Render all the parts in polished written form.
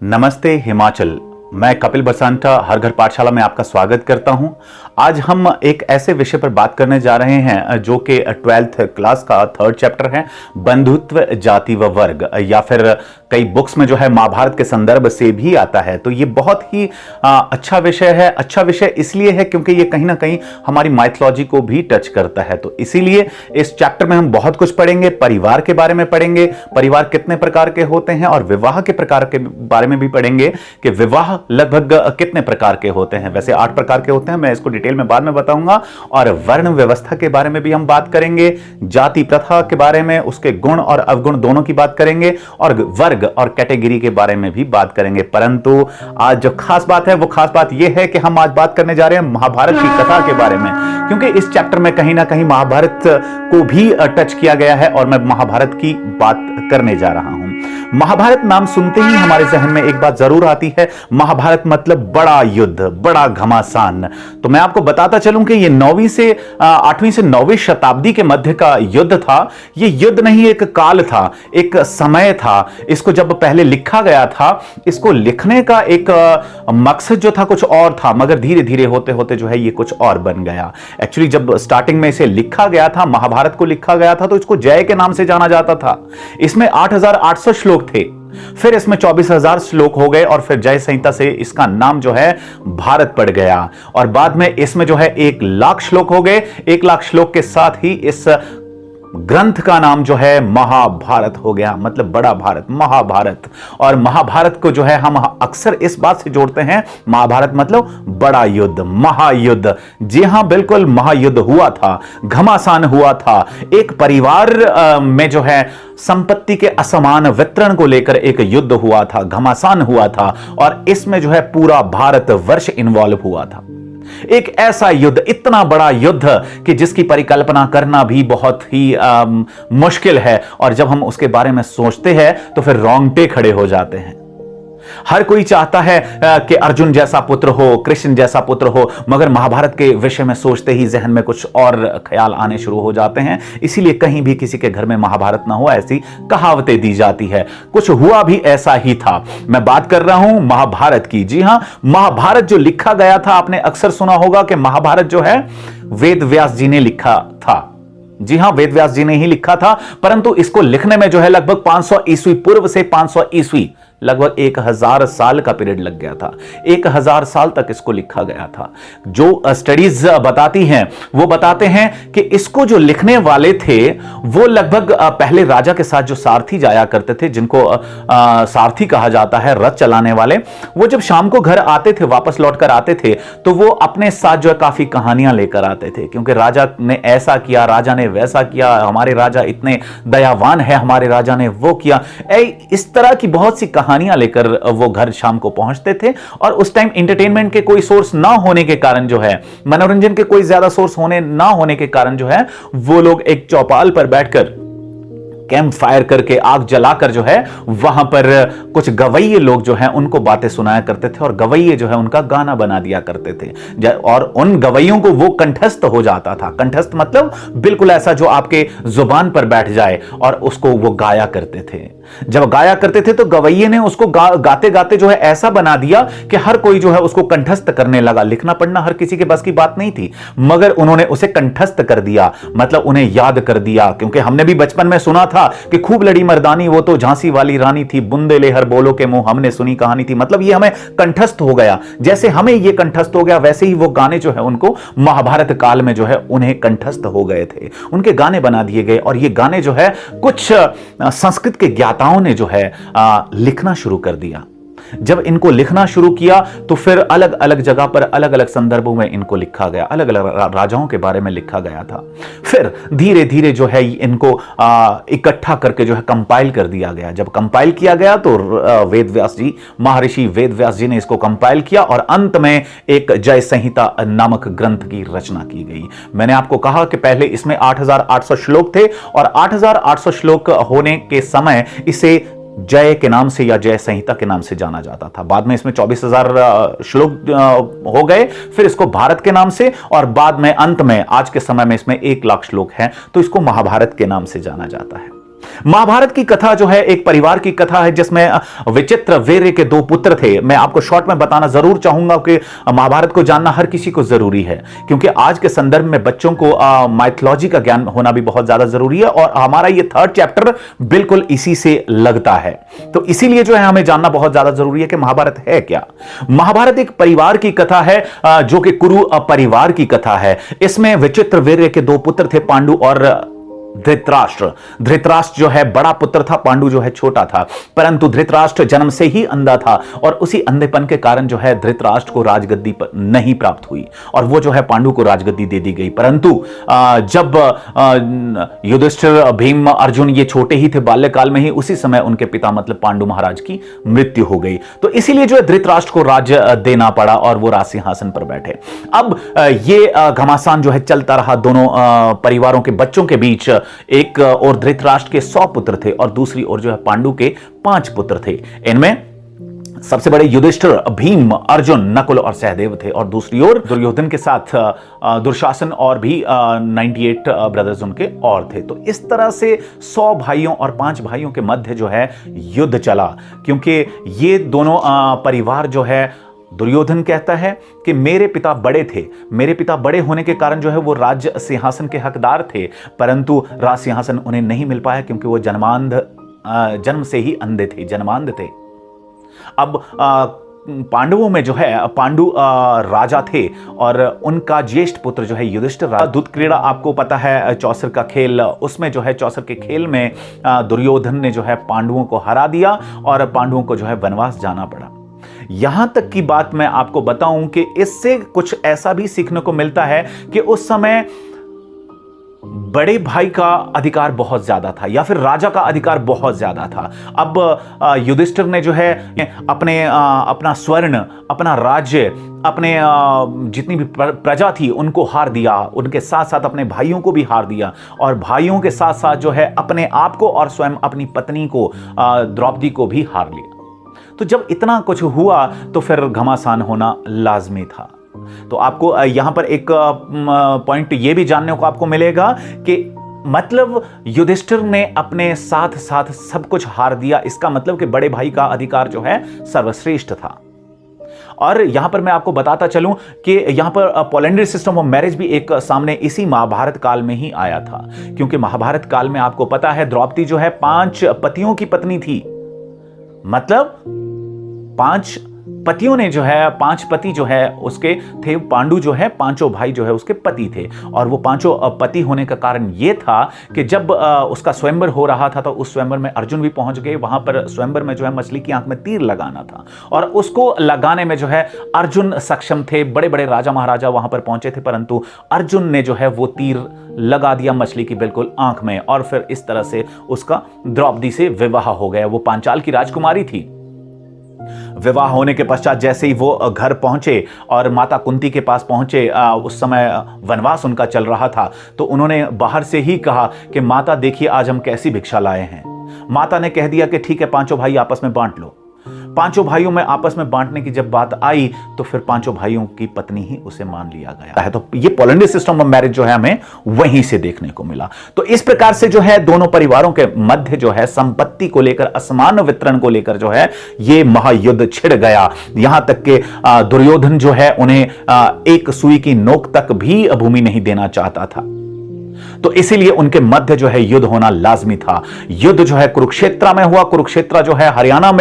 नमस्ते हिमाचल। मैं कपिल बसंता हर घर पाठशाला में आपका स्वागत करता हूं। आज हम एक ऐसे विषय पर बात करने जा रहे हैं जो कि 12th क्लास का 3rd चैप्टर है, बंधुत्व जाति व वर्ग, या फिर कई बुक्स में जो है महाभारत के संदर्भ से भी आता है। तो ये बहुत ही अच्छा विषय है। अच्छा विषय इसलिए है क्योंकि ये कहीं ना कहीं हमारी माइथोलॉजी को भी टच करता है। तो इसीलिए इस चैप्टर में हम बहुत कुछ पढ़ेंगे। परिवार के बारे में पढ़ेंगे, परिवार कितने प्रकार के होते हैं, और विवाह के प्रकार के बारे में भी पढ़ेंगे कि विवाह लगभग कितने प्रकार के होते हैं। वैसे 8 प्रकार के होते हैं, मैं इसको डिटेल में बाद में बताऊंगा। और वर्ण व्यवस्था के बारे में भी हम बात करेंगे, जाति प्रथा के बारे में, उसके गुण और अवगुण दोनों की बात करेंगे, और वर्ग और कैटेगरी के बारे में भी बात करेंगे। परंतु आज जो खास बात है वो खास बात यह है कि हम आज बात करने जा रहे हैं महाभारत की कथा के बारे में, क्योंकि इस चैप्टर में कहीं ना कहीं महाभारत को भी टच किया गया है और मैं महाभारत की बात करने जा रहा हूं। महाभारत नाम सुनते ही हमारे जहन में एक बात जरूर आती है, महाभारत मतलब बड़ा युद्ध, बड़ा घमासान। तो मैं आपको बताता चलूं कि ये 8वीं से 9वीं शताब्दी के मध्य का युद्ध था। ये युद्ध नहीं, एक काल था, एक समय था। इसको जब पहले लिखा गया था, इसको लिखने का एक मकसद जो था कुछ और था, मगर धीरे धीरे होते होते जो है ये कुछ और बन गया। एक्चुअली जब स्टार्टिंग में इसे लिखा गया था, महाभारत को लिखा गया था, तो इसको जय के नाम से जाना जाता था। इसमें 8800 श्लोक थे, फिर इसमें 24,000 श्लोक हो गए, और फिर जय संहिता से इसका नाम जो है भारत पड़ गया। और बाद में इसमें जो है 1,00,000 श्लोक हो गए। 1,00,000 श्लोक के साथ ही इस ग्रंथ का नाम जो है महाभारत हो गया, मतलब बड़ा भारत, महाभारत। और महाभारत को जो है हम अक्सर इस बात से जोड़ते हैं, महाभारत मतलब बड़ा युद्ध, महायुद्ध। जी हां, बिल्कुल महायुद्ध हुआ था, घमासान हुआ था। एक परिवार में जो है संपत्ति के असमान वितरण को लेकर एक युद्ध हुआ था, घमासान हुआ था, और इसमें जो है पूरा भारत वर्ष इन्वॉल्व हुआ था। एक ऐसा युद्ध, इतना बड़ा युद्ध कि जिसकी परिकल्पना करना भी बहुत ही मुश्किल है, और जब हम उसके बारे में सोचते हैं तो फिर रोंगटे खड़े हो जाते हैं। हर कोई चाहता है कि अर्जुन जैसा पुत्र हो, कृष्ण जैसा पुत्र हो, मगर महाभारत के विषय में सोचते ही जहन में कुछ और ख्याल आने शुरू हो जाते हैं। इसीलिए कहीं भी किसी के घर में महाभारत ना हो, ऐसी कहावतें दी जाती है। कुछ हुआ भी ऐसा ही था। मैं बात कर रहा हूं महाभारत की। जी हां, महाभारत जो लिखा गया था, आपने अक्सर सुना होगा कि महाभारत जो है वेद व्यास जी ने लिखा था। जी हां, वेद व्यास जी ने ही लिखा था, परंतु इसको लिखने में जो है लगभग 500 ईस्वी पूर्व से 500 ईस्वी, लगभग 1000 साल का पीरियड लग गया था। 1000 साल तक इसको लिखा गया था। जो स्टडीज बताती हैं वो बताते हैं कि इसको जो लिखने वाले थे वो लगभग पहले राजा के साथ जो सारथी जाया करते थे, जिनको सारथी कहा जाता है, रथ चलाने वाले, वो जब शाम को घर आते थे, वापस लौटकर आते थे, तो वो अपने साथ जो है काफी कहानियां लेकर आते थे, क्योंकि राजा ने ऐसा किया, राजा ने वैसा किया, हमारे राजा इतने दयावान है, हमारे राजा ने वो किया। इस तरह की बहुत सी कहानियां लेकर वो घर शाम को पहुंचते थे। और उस टाइम एंटरटेनमेंट के कोई सोर्स ना होने के कारण जो है, मनोरंजन के कोई ज्यादा सोर्स ना होने के कारण जो है, वो लोग एक चौपाल पर बैठकर कैंप फायर करके, आग जलाकर जो है वहां पर कुछ गवैये लोग जो हैं उनको बातें सुनाया करते थे, और गवैये जो है उनका गाना बना दिया करते थे, और उन गवैयों को वो कंठस्थ हो जाता था। कंठस्थ मतलब बिल्कुल ऐसा जो आपके जुबान पर बैठ जाए, और उसको वो गाया करते थे। जब गाया करते थे तो गवैये ने उसको गाते गाते जो है ऐसा बना दिया कि हर कोई जो है उसको कंठस्थ करने लगा। लिखना पढ़ना हर किसी के बस की बात नहीं थी, मगर उन्होंने उसे कंठस्थ कर दिया, मतलब उन्हें याद कर दिया। क्योंकि हमने भी बचपन में सुना था कि खूब लड़ी मर्दानी वो तो झांसी वाली रानी थी, बुंदे ले हर बोलो के मुंह, हमने सुनी कहानी थी। मतलब ये हमें कंठस्थ हो गया। जैसे हमें ये कंठस्थ हो गया, वैसे ही वो गाने जो है उनको महाभारत काल में जो है उन्हें कंठस्थ हो गए थे, उनके गाने बना दिए गए। और ये गाने जो है कुछ संस्कृत के ज्ञाताओं ने जो है लिखना शुरू कर दिया। जब इनको लिखना शुरू किया तो फिर अलग अलग जगह पर अलग अलग संदर्भों में इनको लिखा गया, अलग अलग राजाओं के बारे में लिखा गया था। फिर धीरे धीरे जो है इनको इकट्ठा करके जो है कंपाइल कर दिया गया। जब कंपाइल किया गया तो वेद व्यास जी, महर्षि वेद व्यास जी ने इसको कंपाइल किया, और अंत में एक जय संहिता नामक ग्रंथ की रचना की गई। मैंने आपको कहा कि पहले इसमें 8800 श्लोक थे, और 8800 श्लोक होने के समय इसे जय के नाम से या जय संहिता के नाम से जाना जाता था। बाद में इसमें 24,000 श्लोक हो गए, फिर इसको भारत के नाम से, और बाद में अंत में आज के समय में इसमें 1,00,000 श्लोक हैं, तो इसको महाभारत के नाम से जाना जाता है। महाभारत की कथा जो है एक परिवार की कथा है जिसमें विचित्र वीर्य के दो पुत्र थे। मैं आपको शॉर्ट में बताना जरूर चाहूंगा कि महाभारत को जानना हर किसी को जरूरी है, क्योंकि आज के संदर्भ में बच्चों को माइथोलॉजी का ज्ञान होना भी बहुत ज्यादा जरूरी है, और हमारा ये थर्ड चैप्टर बिल्कुल इसी से लगता है। तो इसीलिए जो है हमें जानना बहुत ज्यादा जरूरी है कि महाभारत है क्या। महाभारत एक परिवार की कथा है, जो कि कुरु परिवार की कथा है। इसमें विचित्र वीर्य के दो पुत्र थे, पांडु और धृतराष्ट्र। धृतराष्ट्र जो है बड़ा पुत्र था, पांडु जो है छोटा था, परंतु धृतराष्ट्र जन्म से ही अंधा था, और उसी अंधेपन के कारण जो है धृतराष्ट्र को राजगद्दी पर नहीं प्राप्त हुई, और वो जो है पांडु को राजगद्दी दे दी गई। परंतु जब युधिष्ठिर, भीम, अर्जुन ये छोटे ही थे, बाल्यकाल में ही, उसी समय उनके पिता मतलब पांडु महाराज की मृत्यु हो गई। तो इसीलिए जो है धृतराष्ट्र को राज्य देना पड़ा और वो राज सिंहासन पर बैठे। अब ये घमासान जो है चलता रहा दोनों परिवारों के बच्चों के बीच। एक और धृतराष्ट्र के 100 पुत्र थे और दूसरी ओर जो है पांडु के 5 पुत्र थे। इनमें सबसे बड़े युधिष्ठिर, भीम, अर्जुन, नकुल और सहदेव थे, और दूसरी ओर दुर्योधन के साथ दुशासन और भी 98 ब्रदर्स उनके और थे। तो इस तरह से 100 भाइयों और 5 भाइयों के मध्य जो है युद्ध चला, क्योंकि ये दोनों परिवार जो है, दुर्योधन कहता है कि मेरे पिता बड़े थे, मेरे पिता बड़े होने के कारण जो है वो राज्य सिंहासन के हकदार थे, परंतु राज सिंहासन उन्हें नहीं मिल पाया क्योंकि वो जन्म से ही अंधे थे, जन्मांध थे। अब पांडवों में जो है पांडु राजा थे, और उनका ज्येष्ठ पुत्र जो है युधिष्ठिर। दूत क्रीड़ा आपको पता है, चौसर का खेल, उसमें जो है चौसर के खेल में दुर्योधन ने जो है पांडवों को हरा दिया और पांडवों को जो है वनवास जाना पड़ा। यहां तक की बात मैं आपको बताऊं कि इससे कुछ ऐसा भी सीखने को मिलता है कि उस समय बड़े भाई का अधिकार बहुत ज्यादा था, या फिर राजा का अधिकार बहुत ज्यादा था। अब युधिष्ठिर ने जो है अपना स्वर्ण, अपना राज्य, अपने जितनी भी प्रजा थी उनको हार दिया, उनके साथ साथ अपने भाइयों को भी हार दिया, और भाइयों के साथ साथ जो है अपने आप को और स्वयं अपनी पत्नी को, द्रौपदी को भी हार लिया। तो जब इतना कुछ हुआ तो फिर घमासान होना लाजमी था। तो आपको यहां पर एक पॉइंट ये भी जानने को आपको मिलेगा कि मतलब युधिष्ठिर ने अपने साथ साथ सब कुछ हार दिया, इसका मतलब कि बड़े भाई का अधिकार जो है सर्वश्रेष्ठ था। और यहां पर मैं आपको बताता चलूं कि यहां पर पॉलिएंड्री सिस्टम ऑफ मैरिज भी एक सामने इसी महाभारत काल में ही आया था, क्योंकि महाभारत काल में आपको पता है द्रौपदी जो है 5 पतियों की पत्नी थी। मतलब 5 पतियों ने जो है, 5 पति जो है उसके थे। पांडु जो है 5 भाई जो है उसके पति थे, और वो 5 पति होने का कारण ये था कि जब उसका स्वयंवर हो रहा था तो उस स्वयंवर में अर्जुन भी पहुंच गए। वहां पर स्वयंवर में जो है मछली की आंख में तीर लगाना था, और उसको लगाने में जो है अर्जुन सक्षम थे। बड़े बड़े राजा महाराजा वहां पर पहुंचे थे, परंतु अर्जुन ने जो है वो तीर लगा दिया मछली की बिल्कुल आंख में, और फिर इस तरह से उसका द्रौपदी से विवाह हो गया। वो पांचाल की राजकुमारी थी। विवाह होने के पश्चात जैसे ही वो घर पहुंचे और माता कुंती के पास पहुंचे, उस समय वनवास उनका चल रहा था, तो उन्होंने बाहर से ही कहा कि माता देखिए आज हम कैसी भिक्षा लाए हैं। माता ने कह दिया कि ठीक है 5 भाई आपस में बांट लो। 5 भाइयों में आपस में बांटने की जब बात आई तो फिर 5 भाइयों की पत्नी ही उसे मान लिया गया है। तो ये पॉलिएंड्री सिस्टम ऑफ मैरिज जो है हमें वहीं से देखने को मिला। तो इस प्रकार से जो है दोनों परिवारों के मध्य जो है संपत्ति को लेकर, असमान वितरण को लेकर जो है ये महायुद्ध छिड़ गया। यहां तक कि दुर्योधन जो है उन्हें एक सुई की नोक तक भी भूमि नहीं देना चाहता था। तो इसीलिए उनके मध्य जो है युद्ध होना लाजमी था। युद्ध जो है कुरुक्षेत्र में हुआ। कुरुक्षेत्र जो है हरियाणा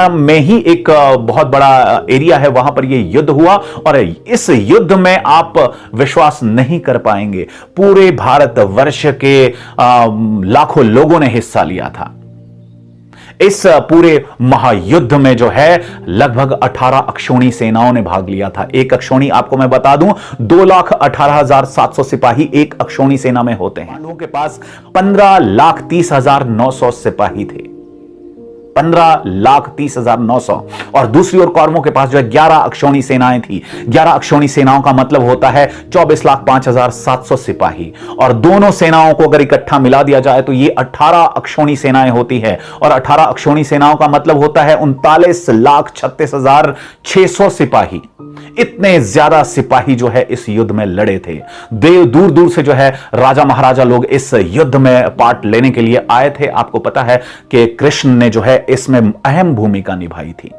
में ही एक बहुत बड़ा एरिया है, वहां पर यह युद्ध हुआ, और इस युद्ध में आप विश्वास नहीं कर पाएंगे, पूरे भारतवर्ष के लाखों लोगों ने हिस्सा लिया था। इस पूरे महायुद्ध में जो है लगभग 18 अक्षौणी सेनाओं ने भाग लिया था। एक अक्षौणी आपको मैं बता दूं 2,18,700 सिपाही एक अक्षौणी सेना में होते हैं। पांडवों के पास 15,30,900 सिपाही थे। 15,30,900। और दूसरी ओर कौरवों के पास जो है 11 अक्षौणी सेनाएं थी। 11 अक्षौणी सेनाओं का मतलब होता है 24,05,700 सिपाही। और दोनों सेनाओं को अगर इकट्ठा मिला दिया जाए तो ये 18 अक्षौणी सेनाएं होती है। और 18 अक्षौणी सेनाओं का मतलब होता है 39,36,600 सिपाही। इतने ज्यादा सिपाही जो है इस युद्ध में लड़े थे। दूर दूर से जो है राजा महाराजा लोग इस युद्ध में पार्ट लेने के लिए आए थे। आपको पता है कि कृष्ण ने जो है इसमें अहम भूमिका निभाई थी।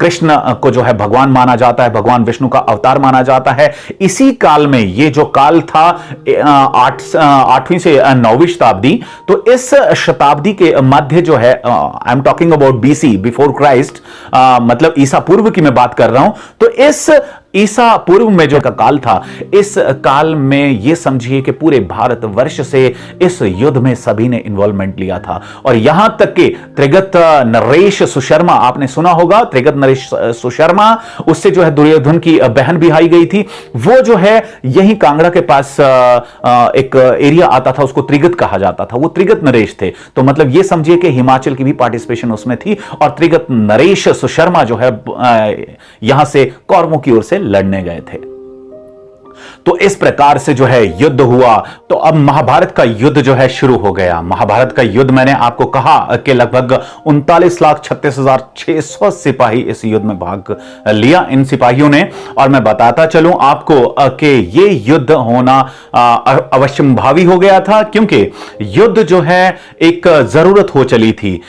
कृष्ण को जो है भगवान माना जाता है, भगवान विष्णु का अवतार माना जाता है। इसी काल में, ये जो काल था 8वीं से 9वीं शताब्दी, तो इस शताब्दी के मध्य जो है, I am talking about BC, before Christ, मतलब ईसा पूर्व की मैं बात कर रहा हूं। तो इस ईसा पूर्व में जो का काल था, इस काल में यह समझिए कि पूरे भारतवर्ष से इस युद्ध में सभी ने इन्वॉल्वमेंट लिया था। और यहां तक कि त्रिगत नरेश सुशर्मा, आपने सुना होगा, त्रिगत नरेश सुशर्मा, उससे जो है दुर्योधन की बहन भी आई गई थी। वो जो है यही कांगड़ा के पास एक एरिया आता था, उसको त्रिगत कहा जाता था, वो त्रिगत नरेश थे। तो मतलब यह समझिए कि हिमाचल की भी पार्टिसिपेशन उसमें थी। और त्रिगत नरेश सुशर्मा जो है यहां से कौरवों की ओर से लड़ने गए थे। तो इस प्रकार से जो है युद्ध हुआ। तो अब महाभारत का युद्ध जो है शुरू हो गया। महाभारत का युद्ध, मैंने आपको कहा कि लगभग 39,36,600 सिपाही इस युद्ध में भाग लिया, इन सिपाहियों ने। और मैं बताता चलूं आपको कि ये युद्ध होना अवश्यंभावी हो गया था, क्योंकि युद्ध जो है एक जरूरत हो चली थी।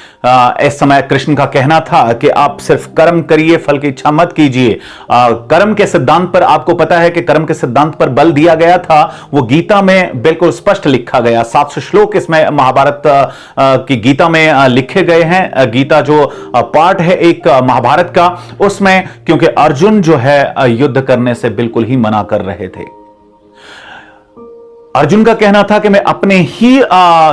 इस समय कृष्ण का कहना था कि आप सिर्फ कर्म करिए, फल की इच्छा मत कीजिए। कर्म के सिद्धांत पर आपको पता है कि कर्म के सिद्धांत पर बल दिया गया था, वो गीता में बिल्कुल स्पष्ट लिखा गया। 700 श्लोक इसमें महाभारत की गीता में लिखे गए हैं। गीता जो पार्ट है एक महाभारत का, उसमें क्योंकि अर्जुन जो है युद्ध करने से बिल्कुल ही मना कर रहे थे। अर्जुन का कहना था कि मैं अपने ही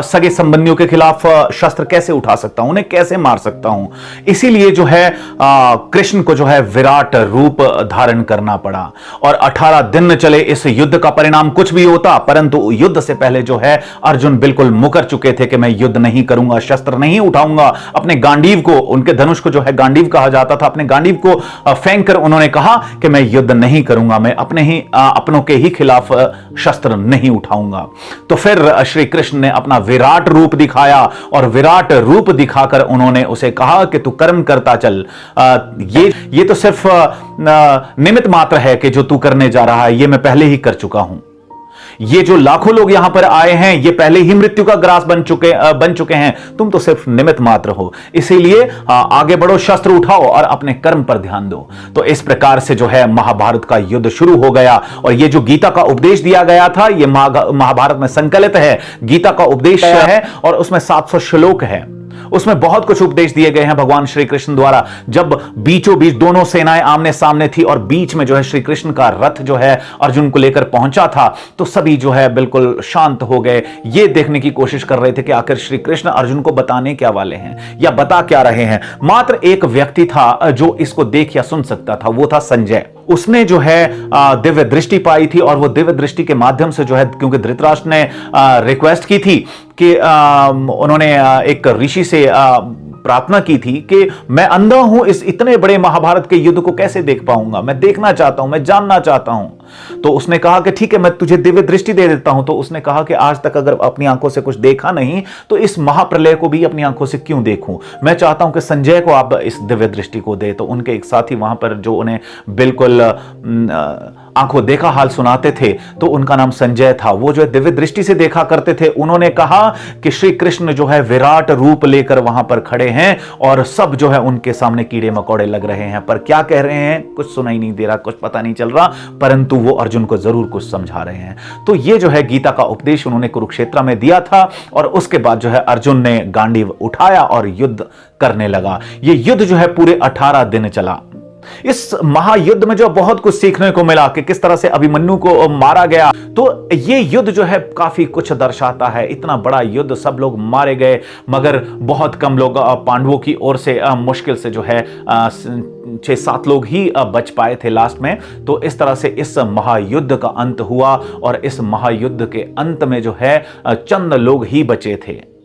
सगे संबंधियों के खिलाफ शस्त्र कैसे उठा सकता हूं, उन्हें कैसे मार सकता हूं। इसीलिए जो है कृष्ण को जो है विराट रूप धारण करना पड़ा। और 18 दिन चले इस युद्ध का परिणाम कुछ भी होता, परंतु युद्ध से पहले जो है अर्जुन बिल्कुल मुकर चुके थे कि मैं युद्ध नहीं करूंगा, शस्त्र नहीं उठाऊंगा। अपने गांडीव को, उनके धनुष को जो है गांडीव कहा जाता था, अपने गांडीव को फेंक कर उन्होंने कहा कि मैं युद्ध नहीं करूंगा, मैं अपनों के ही खिलाफ शस्त्र नहीं उठाऊंगा। तो फिर श्री कृष्ण ने अपना विराट रूप दिखाया, और विराट रूप दिखाकर उन्होंने उसे कहा कि तू कर्म करता चल। ये तो सिर्फ निमित्त मात्र है कि जो तू करने जा रहा है, ये मैं पहले ही कर चुका हूं। ये जो लाखों लोग यहां पर आए हैं, ये पहले ही मृत्यु का ग्रास बन चुके हैं। तुम तो सिर्फ निमित्त मात्र हो, इसीलिए आगे बढ़ो, शस्त्र उठाओ और अपने कर्म पर ध्यान दो। तो इस प्रकार से जो है महाभारत का युद्ध शुरू हो गया। और ये जो गीता का उपदेश दिया गया था, ये महाभारत में संकलित है, गीता का उपदेश है, और उसमें 700 श्लोक है। उसमें बहुत कुछ उपदेश दिए गए हैं भगवान श्री कृष्ण द्वारा। जब बीचों बीच दोनों सेनाएं आमने सामने थी और बीच में जो है श्री कृष्ण का रथ जो है अर्जुन को लेकर पहुंचा था, तो सभी जो है बिल्कुल शांत हो गए। ये देखने की कोशिश कर रहे थे कि आखिर श्री कृष्ण अर्जुन को बताने क्या वाले हैं या बता क्या रहे हैं। मात्र एक व्यक्ति था जो इसको देख या सुन सकता था, वो था संजय। उसने जो है दिव्य दृष्टि पाई थी, और वो दिव्य दृष्टि के माध्यम से जो है, क्योंकि धृतराष्ट्र ने रिक्वेस्ट की थी कि उन्होंने एक ऋषि से प्रार्थना की थी कि मैं अंधा हूं, इस इतने बड़े महाभारत के युद्ध को कैसे देख पाऊंगा, मैं देखना चाहता हूं, मैं जानना चाहता हूं। तो उसने कहा कि ठीक है, मैं तुझे दिव्य दृष्टि दे देता हूं। तो उसने कहा कि आज तक अगर अपनी आंखों से कुछ देखा नहीं, तो इस महाप्रलय को भी अपनी आंखों से क्यों देखूं। मैं चाहता हूं कि संजय को आप इस दिव्य दृष्टि को दे। तो उनके एक साथी वहां पर जो उन्हें बिल्कुल आंखों देखा हाल सुनाते थे, तो उनका नाम संजय था। वो जो है दिव्य दृष्टि से देखा करते थे। उन्होंने कहा कि श्री कृष्ण जो है विराट रूप लेकर वहां पर खड़े हैं, और सब जो है उनके सामने कीड़े मकोड़े लग रहे हैं, पर क्या कह रहे हैं कुछ सुनाई नहीं दे रहा, कुछ पता नहीं चल रहा, परंतु वो अर्जुन को जरूर कुछ समझा रहे हैं। तो ये जो है गीता का उपदेश उन्होंने कुरुक्षेत्र में दिया था। और उसके बाद जो है अर्जुन ने गांडीव उठाया और युद्ध करने लगा। ये युद्ध जो है पूरे 18 दिन चला। इस महायुद्ध में जो बहुत कुछ सीखने को मिला कि किस तरह से अभिमन्यु को मारा गया। तो ये युद्ध जो है काफी कुछ दर्शाता है। इतना बड़ा युद्ध, सब लोग मारे गए, मगर बहुत कम लोग पांडवों की ओर से मुश्किल से जो है 6-7 लोग ही बच पाए थे लास्ट में। तो इस तरह से इस महायुद्ध का अंत हुआ, और इस महायुद्ध के अंत में जो है चंद लोग ही बचे थे।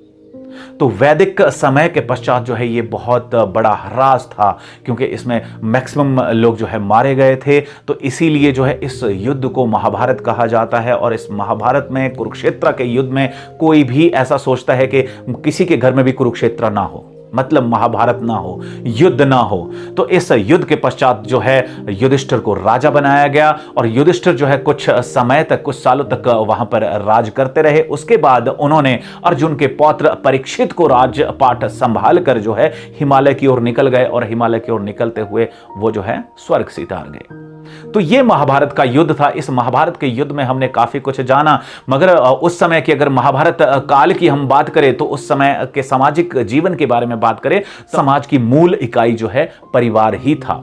तो वैदिक समय के पश्चात जो है ये बहुत बड़ा ह्रास था, क्योंकि इसमें मैक्सिमम लोग जो है मारे गए थे। तो इसीलिए जो है इस युद्ध को महाभारत कहा जाता है। और इस महाभारत में, कुरुक्षेत्र के युद्ध में, कोई भी ऐसा सोचता है कि किसी के घर में भी कुरुक्षेत्र ना हो, मतलब महाभारत ना हो, युद्ध ना हो। तो इस युद्ध के पश्चात जो है युधिष्ठिर को राजा बनाया गया और युधिष्ठिर जो है कुछ समय तक, कुछ सालों तक वहां पर राज करते रहे। उसके बाद उन्होंने अर्जुन के पौत्र परीक्षित को राजपाट संभाल कर जो है हिमालय की ओर निकल गए और हिमालय की ओर निकलते हुए वो जो है स्वर्ग सिधार गए। तो ये महाभारत का युद्ध था। इस महाभारत के युद्ध में हमने काफी कुछ जाना, मगर उस समय की अगर महाभारत काल की हम बात करें तो उस समय के सामाजिक जीवन के बारे में बात करें, समाज की मूल इकाई जो है परिवार ही था।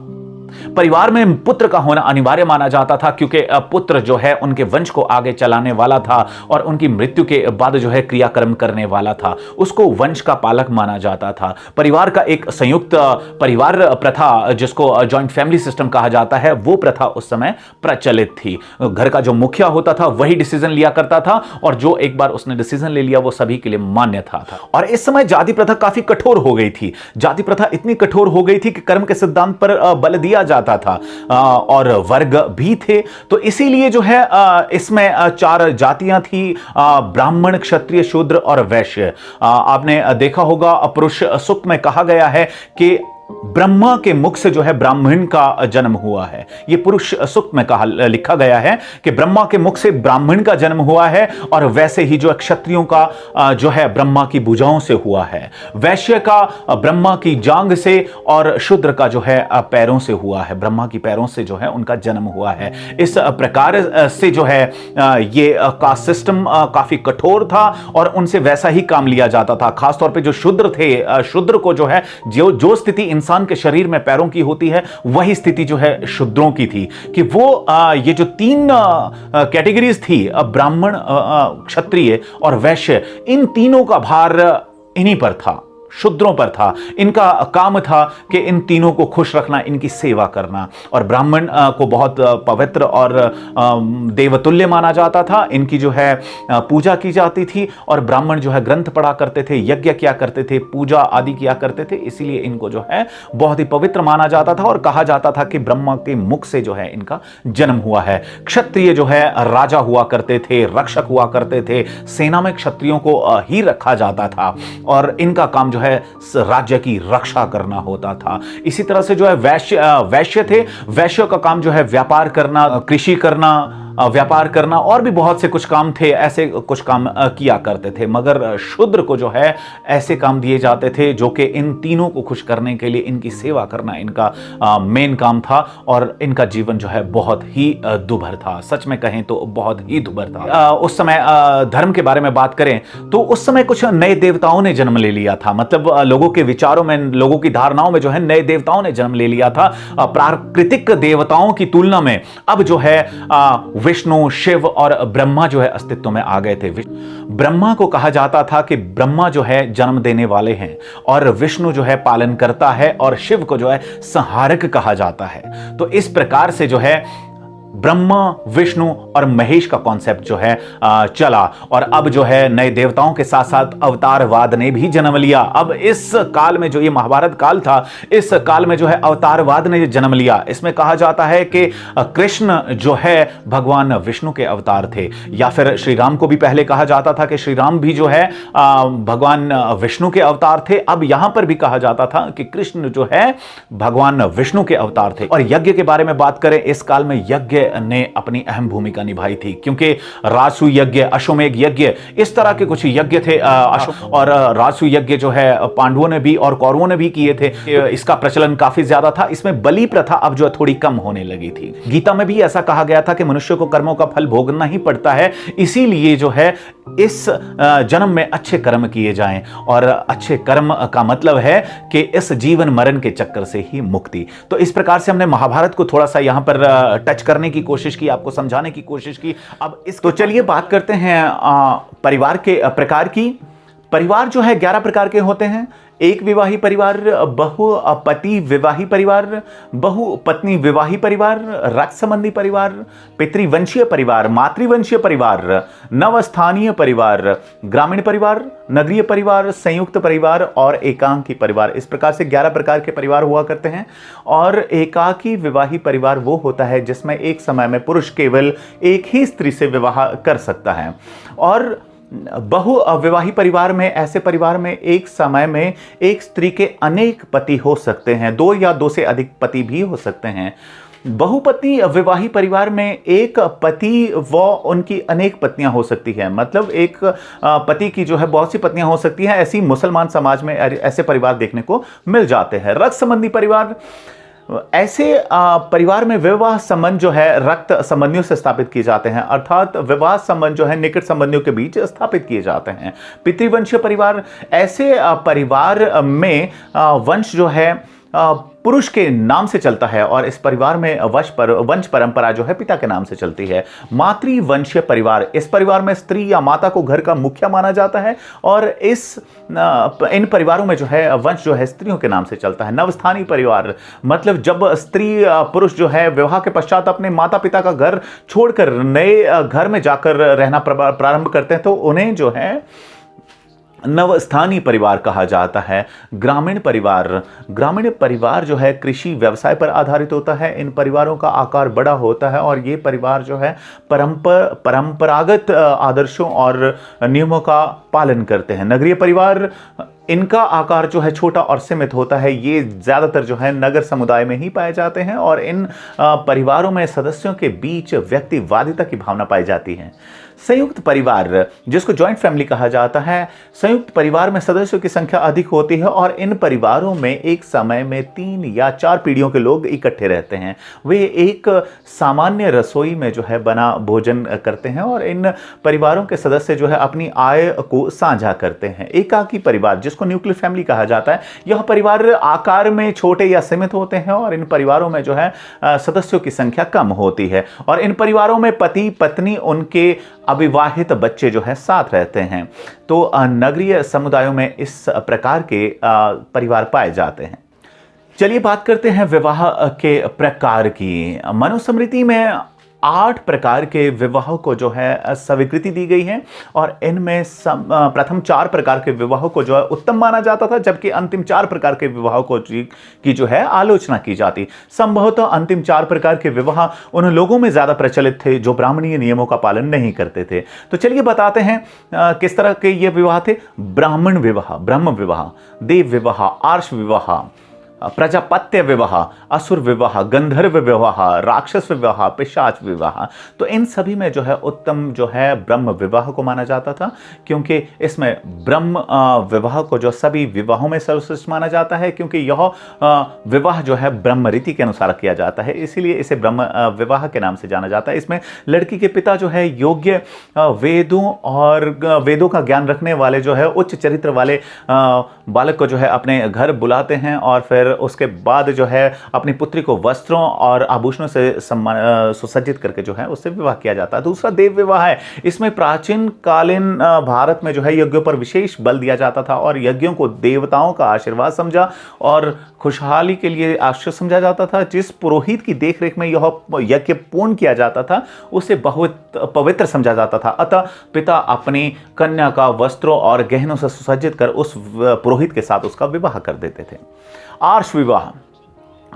परिवार में पुत्र का होना अनिवार्य माना जाता था, क्योंकि पुत्र जो है उनके वंश को आगे चलाने वाला था और उनकी मृत्यु के बाद जो है क्रियाक्रम करने वाला था, उसको वंश का पालक माना जाता था। परिवार का एक संयुक्त परिवार प्रथा, जिसको जॉइंट फैमिली सिस्टम कहा जाता है, वो प्रथा उस समय प्रचलित थी। घर का जो मुखिया होता था वही डिसीजन लिया करता था और जो एक बार उसने डिसीजन ले लिया वो सभी के लिए मान्य था। और इस समय जाति प्रथा काफी कठोर हो गई थी। जाति प्रथा इतनी कठोर हो गई थी कि कर्म के सिद्धांत पर बल दिया जाता था और वर्ग भी थे। तो इसीलिए जो है इसमें 4 जातियां थी, ब्राह्मण, क्षत्रिय, शूद्र और वैश्य। आपने देखा होगा पुरुष सूक्त में कहा गया है कि ब्रह्मा के मुख से जो है ब्राह्मण का जन्म हुआ है। यह पुरुष सूक्त में लिखा गया है कि ब्रह्मा के मुख से ब्राह्मण का जन्म हुआ है और वैसे ही जो क्षत्रियों का जो है ब्रह्मा की भुजाओं से हुआ है, वैश्य का ब्रह्मा की जांग से और शूद्र का जो है पैरों से हुआ है, ब्रह्मा की पैरों से जो है उनका जन्म हुआ है। इस प्रकार से जो है ये कास्ट सिस्टम काफी कठोर था और उनसे वैसा ही काम लिया जाता था। खासतौर पर जो शूद्र थे, शूद्र को जो है जो स्थिति इंसान के शरीर में पैरों की होती है, वही स्थिति जो है शूद्रों की थी कि वो ये जो 3 कैटेगरीज थी, ब्राह्मण, क्षत्रिय और वैश्य, इन तीनों का भार इन्हीं पर था, शूद्रों पर था। इनका काम था कि इन तीनों को खुश रखना, इनकी सेवा करना। और ब्राह्मण को बहुत पवित्र और देवतुल्य माना जाता था। इनकी जो है पूजा की जाती थी और ब्राह्मण जो है ग्रंथ पढ़ा करते थे, यज्ञ किया करते थे, पूजा आदि किया करते थे। इसीलिए इनको जो है बहुत ही पवित्र माना जाता था और कहा जाता था कि ब्रह्मा के मुख से जो है इनका जन्म हुआ है। क्षत्रिय जो है राजा हुआ करते थे, रक्षक हुआ करते थे, सेना में क्षत्रियों को ही रखा जाता था और इनका काम है राज्य की रक्षा करना होता था। इसी तरह से जो है वैश्य थे। वैश्य का काम जो है व्यापार करना, कृषि करना, व्यापार करना और भी बहुत से कुछ काम थे, ऐसे कुछ काम किया करते थे। मगर शूद्र को जो है ऐसे काम दिए जाते थे जो कि इन तीनों को खुश करने के लिए इनकी सेवा करना इनका मेन काम था और इनका जीवन जो है बहुत ही दुभर था। सच में कहें तो बहुत ही दुभर था। उस समय धर्म के बारे में बात करें तो उस समय कुछ नए देवताओं ने जन्म ले लिया था। मतलब लोगों के विचारों में, लोगों की धारणाओं में जो है नए देवताओं ने जन्म ले लिया था। प्राकृतिक देवताओं की तुलना में अब जो है विष्णु, शिव और ब्रह्मा जो है अस्तित्व में आ गए थे। ब्रह्मा को कहा जाता था कि ब्रह्मा जो है जन्म देने वाले हैं और विष्णु जो है पालन करता है और शिव को जो है संहारक कहा जाता है। तो इस प्रकार से जो है ब्रह्मा, विष्णु और महेश का कॉन्सेप्ट जो है चला और अब जो है नए देवताओं के साथ साथ अवतारवाद ने भी जन्म लिया। अब इस काल में जो ये महाभारत काल था, इस काल में जो है अवतारवाद ने जन्म लिया। इसमें कहा जाता है कि कृष्ण जो है भगवान विष्णु के अवतार थे, या फिर श्री राम को भी पहले कहा जाता था कि श्री राम भी जो है भगवान विष्णु के अवतार थे। अब यहां पर भी कहा जाता था कि कृष्ण जो है भगवान विष्णु के अवतार थे। और यज्ञ के बारे में बात करें, इस काल में यज्ञ ने अपनी अहम भूमिका निभाई थी, क्योंकि राजसु यज्ञ, अश्वमेध यज्ञ, इस तरह के कुछ यज्ञ थे। और राजसु यज्ञ जो है पांडवों ने भी और कौरवों ने भी किए थे। इसका प्रचलन काफी ज्यादा था। इसमें बलि प्रथा अब जो है थोड़ी कम होने लगी थी। गीता में भी ऐसा कहा गया था कि मनुष्य को कर्मों का फल भोगना ही पड़ता है, इसीलिए जो है इस जन्म में अच्छे कर्म किए जाएं। और अच्छे कर्म का मतलब है कि इस जीवन मरण के चक्कर से ही मुक्ति। तो इस प्रकार से हमने महाभारत को थोड़ा सा यहां पर टच करने की कोशिश की, आपको समझाने की कोशिश की। अब इस तो चलिए बात करते हैं परिवार के प्रकार की। परिवार जो है 11 प्रकार के होते हैं। एक विवाही परिवार, बहुपति विवाही परिवार, बहुपत्नी विवाही परिवार, रक्त संबंधी परिवार, पितृवंशीय परिवार, मातृवंशीय परिवार, नवस्थानीय परिवार, ग्रामीण परिवार, नगरीय परिवार, संयुक्त परिवार और एकांकी परिवार। इस प्रकार से 11 प्रकार के परिवार हुआ करते हैं। और एकाकी विवाही परिवार वो होता है जिसमें एक समय में पुरुष केवल एक ही स्त्री से विवाह कर सकता है। और बहु विवाही परिवार में, ऐसे परिवार में एक समय में एक स्त्री के अनेक पति हो सकते हैं, 2 या 2 से अधिक पति भी हो सकते हैं। बहुपति विवाही परिवार में एक पति व उनकी अनेक पत्नियां हो सकती हैं, मतलब एक पति की जो है बहुत सी पत्नियां हो सकती हैं। ऐसी मुसलमान समाज में ऐसे परिवार देखने को मिल जाते हैं। रक्त संबंधी परिवार, ऐसे परिवार में विवाह संबंध जो है रक्त संबंधियों से स्थापित किए जाते हैं, अर्थात विवाह संबंध जो है निकट संबंधियों के बीच स्थापित किए जाते हैं। पितृवंशीय परिवार, ऐसे परिवार में वंश जो है पुरुष के नाम से चलता है और इस परिवार में वंश परंपरा जो है पिता के नाम से चलती है। मातृवंशीय परिवार, इस परिवार में स्त्री या माता को घर का मुखिया माना जाता है और इन परिवारों में जो है वंश जो है स्त्रियों के नाम से चलता है। नवस्थानीय परिवार, मतलब जब स्त्री पुरुष जो है विवाह के पश्चात अपने माता पिता का घर छोड़कर नए घर में जाकर रहना प्रारंभ करते हैं तो उन्हें जो है नवस्थानीय परिवार कहा जाता है। ग्रामीण परिवार, ग्रामीण परिवार जो है कृषि व्यवसाय पर आधारित होता है। इन परिवारों का आकार बड़ा होता है और ये परिवार जो है परंपरागत आदर्शों और नियमों का पालन करते हैं। नगरीय परिवार, इनका आकार जो है छोटा और सीमित होता है। ये ज़्यादातर जो है नगर समुदाय में ही पाए जाते हैं और इन परिवारों में सदस्यों के बीच व्यक्तिवादिता की भावना पाई जाती है। संयुक्त परिवार, जिसको जॉइंट फैमिली कहा जाता है, संयुक्त परिवार में सदस्यों की संख्या अधिक होती है और इन परिवारों में एक समय में 3 या 4 पीढ़ियों के लोग इकट्ठे रहते हैं। वे एक सामान्य रसोई में जो है बना भोजन करते हैं और इन परिवारों के सदस्य जो है अपनी आय को साझा करते हैं। एकाकी परिवार, जिसको न्यूक्लियर फैमिली कहा जाता है, यह परिवार आकार में छोटे या सीमित होते हैं और इन परिवारों में जो है सदस्यों की संख्या कम होती है और इन परिवारों में पति पत्नी उनके अविवाहित बच्चे जो है साथ रहते हैं। तो नगरीय समुदायों में इस प्रकार के परिवार पाए जाते हैं। चलिए बात करते हैं विवाह के प्रकार की। मनुस्मृति में 8 प्रकार के विवाह को जो है स्वीकृति दी गई है और इनमें प्रथम 4 प्रकार के विवाह को जो है उत्तम माना जाता था, जबकि अंतिम 4 प्रकार के विवाह को की जो है आलोचना की जाती। संभवतः अंतिम 4 प्रकार के विवाह उन लोगों में ज्यादा प्रचलित थे जो ब्राह्मणीय नियमों का पालन नहीं करते थे। तो चलिए बताते हैं किस तरह के ये विवाह थे। ब्राह्मण विवाह, ब्रह्म विवाह, देव विवाह, आर्ष विवाह, प्रजापत्य विवाह, असुर विवाह, गंधर्व विवाह, राक्षस विवाह, पिशाच विवाह। तो इन सभी में जो है उत्तम जो है ब्रह्म विवाह को माना जाता था, क्योंकि इसमें ब्रह्म विवाह को जो सभी विवाहों में सर्वश्रेष्ठ माना जाता है, क्योंकि यह विवाह जो है ब्रह्म रीति के अनुसार किया जाता है, इसीलिए इसे ब्रह्म विवाह के नाम से जाना जाता है। इसमें लड़की के पिता जो है योग्य वेदों और वेदों का ज्ञान रखने वाले जो है उच्च चरित्र वाले बालक को जो है अपने घर बुलाते हैं और फिर उसके बाद जो है अपनी पुत्री को वस्त्रों और आभूषणों से सुसज्जित करके जो है उससे विवाह किया जाता है। दूसरा देव विवाह है। इसमें प्राचीन कालीन भारत में जो है यज्ञों पर विशेष बल दिया जाता था और यज्ञों को देवताओं का आशीर्वाद समझा और खुशहाली के लिए आश्रय समझा जाता था। जिस पुरोहित की देखरेख में यह यज्ञ पूर्ण किया जाता था उसे बहुत पवित्र समझा जाता था। अतः पिता अपनी कन्या का वस्त्रों और गहनों से सुसज्जित कर उस पुरोहित के साथ उसका विवाह कर देते थे। आर्ष विवाह,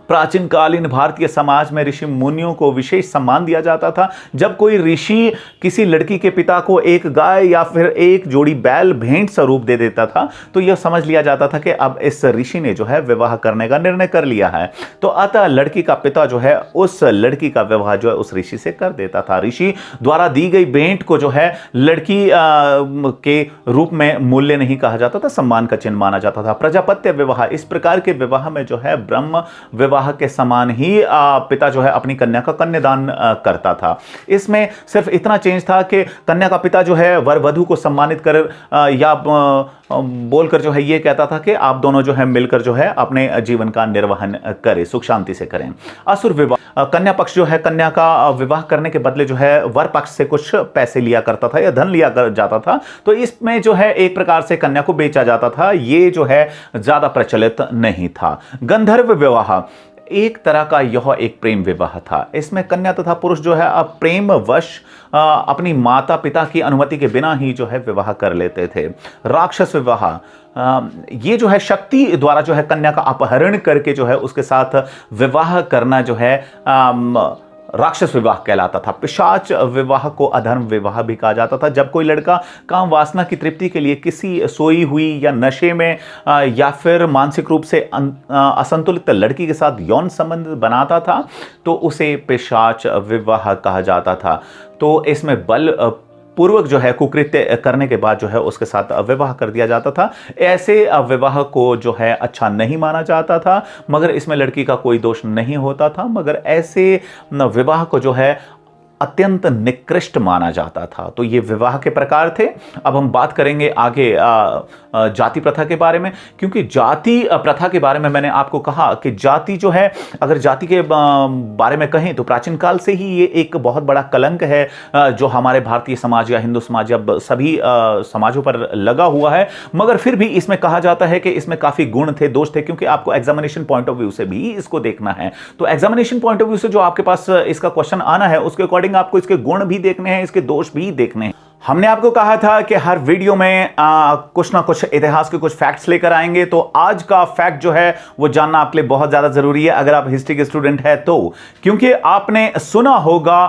प्राचीन कालीन भारतीय समाज में ऋषि मुनियों को विशेष सम्मान दिया जाता था। जब कोई ऋषि किसी लड़की के पिता को एक गाय या फिर एक जोड़ी बैल भेंट स्वरूप दे देता था तो यह समझ लिया जाता था कि अब इस ऋषि ने जो है विवाह करने का निर्णय कर लिया है। तो अतः लड़की का पिता जो है उस लड़की का विवाह जो है उस ऋषि से कर देता था। ऋषि द्वारा दी गई भेंट को जो है लड़की के रूप में मूल्य नहीं कहा जाता था, सम्मान का चिन्ह माना जाता था। प्रजापत्य विवाह, इस प्रकार के विवाह में जो है ब्रह्म विवाह विवाह के समान ही पिता जो है अपनी कन्या का कन्यादान करता था। इसमें सिर्फ इतना चेंज था कि कन्या का पिता जो है वर वधू को सम्मानित कर या बोलकर जो है ये कहता था कि आप दोनों जो है मिलकर जो है अपने जीवन का निर्वहन करें, सुख शांति से करें। असुर विवाह, कन्या पक्ष जो है कन्या का विवाह करने के बदले जो है वर पक्ष से कुछ पैसे लिया करता था या धन लिया जाता था, तो इसमें जो है एक प्रकार से कन्या को बेचा जाता था। ये जो है ज्यादा प्रचलित नहीं था। गंधर्व विवाह एक तरह का यह एक प्रेम विवाह था। इसमें कन्या तथा पुरुष जो है अब प्रेम वश अपनी माता पिता की अनुमति के बिना ही जो है विवाह कर लेते थे। राक्षस विवाह, ये जो है शक्ति द्वारा जो है कन्या का अपहरण करके जो है उसके साथ विवाह करना जो है राक्षस विवाह कहलाता था। पिशाच विवाह को अधर्म विवाह भी कहा जाता था। जब कोई लड़का काम वासना की तृप्ति के लिए किसी सोई हुई या नशे में या फिर मानसिक रूप से असंतुलित लड़की के साथ यौन संबंध बनाता था तो उसे पिशाच विवाह कहा जाता था। तो इसमें बल पूर्वक जो है कुकृत्य करने के बाद जो है उसके साथ विवाह कर दिया जाता था। ऐसे विवाह को जो है अच्छा नहीं माना जाता था, मगर इसमें लड़की का कोई दोष नहीं होता था, मगर ऐसे विवाह को जो है अत्यंत निकृष्ट माना जाता था। तो ये विवाह के प्रकार थे। अब हम बात करेंगे आगे जाति प्रथा के बारे में, क्योंकि जाति प्रथा के बारे में मैंने आपको कहा कि जाति जो है, अगर जाति के बारे में कहें तो प्राचीन काल से ही ये एक बहुत बड़ा कलंक है जो हमारे भारतीय समाज या हिंदू समाज या सभी समाजों पर लगा हुआ है। मगर फिर भी इसमें कहा जाता है कि इसमें काफी गुण थे, दोष थे, क्योंकि आपको एग्जामिनेशन पॉइंट ऑफ व्यू से भी इसको देखना है। तो एग्जामिनेशन पॉइंट ऑफ व्यू से जो आपके पास इसका क्वेश्चन आना है उसके अकॉर्डिंग आपको इसके गुण भी देखने हैं, इसके दोष भी देखने हैं। हमने आपको कहा था कि हर वीडियो में कुछ ना कुछ इतिहास के कुछ फैक्ट्स लेकर आएंगे, तो आज का फैक्ट जो है वो जानना आपके लिए बहुत ज्यादा जरूरी है अगर आप हिस्ट्री के स्टूडेंट हैं तो, क्योंकि आपने सुना होगा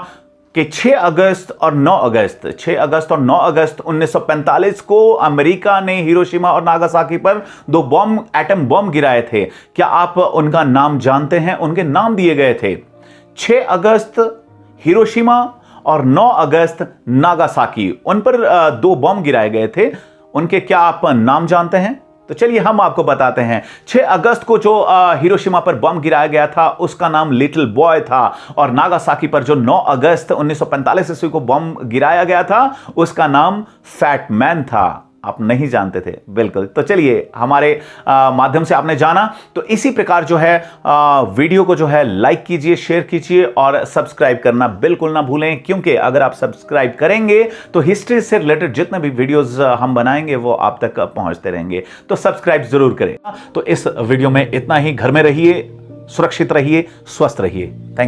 कि 6 अगस्त और 9 अगस्त 1945 को अमेरिका ने हिरोशिमा और नागासाकी पर 2 एटम बम गिराए थे। क्या आप उनका नाम जानते हैं? उनके नाम दिए गए थे 6 अगस्त हिरोशिमा और 9 अगस्त नागासाकी, उन पर 2 बम गिराए गए थे। उनके क्या आप नाम जानते हैं? तो चलिए हम आपको बताते हैं। 6 अगस्त को जो हिरोशिमा पर बम गिराया गया था उसका नाम लिटिल बॉय था, और नागासाकी पर जो 9 अगस्त 1945 ईस्वी को बम गिराया गया था उसका नाम फैट मैन था। आप नहीं जानते थे, बिल्कुल। तो चलिए, हमारे माध्यम से आपने जाना, तो इसी प्रकार जो है वीडियो को जो है लाइक कीजिए, शेयर कीजिए और सब्सक्राइब करना बिल्कुल ना भूलें, क्योंकि अगर आप सब्सक्राइब करेंगे तो हिस्ट्री से रिलेटेड जितने भी वीडियोस हम बनाएंगे वो आप तक पहुंचते रहेंगे। तो सब्सक्राइब जरूर करें। तो इस वीडियो में इतना ही। घर में रहिए, सुरक्षित रहिए, स्वस्थ रहिए। Thank you.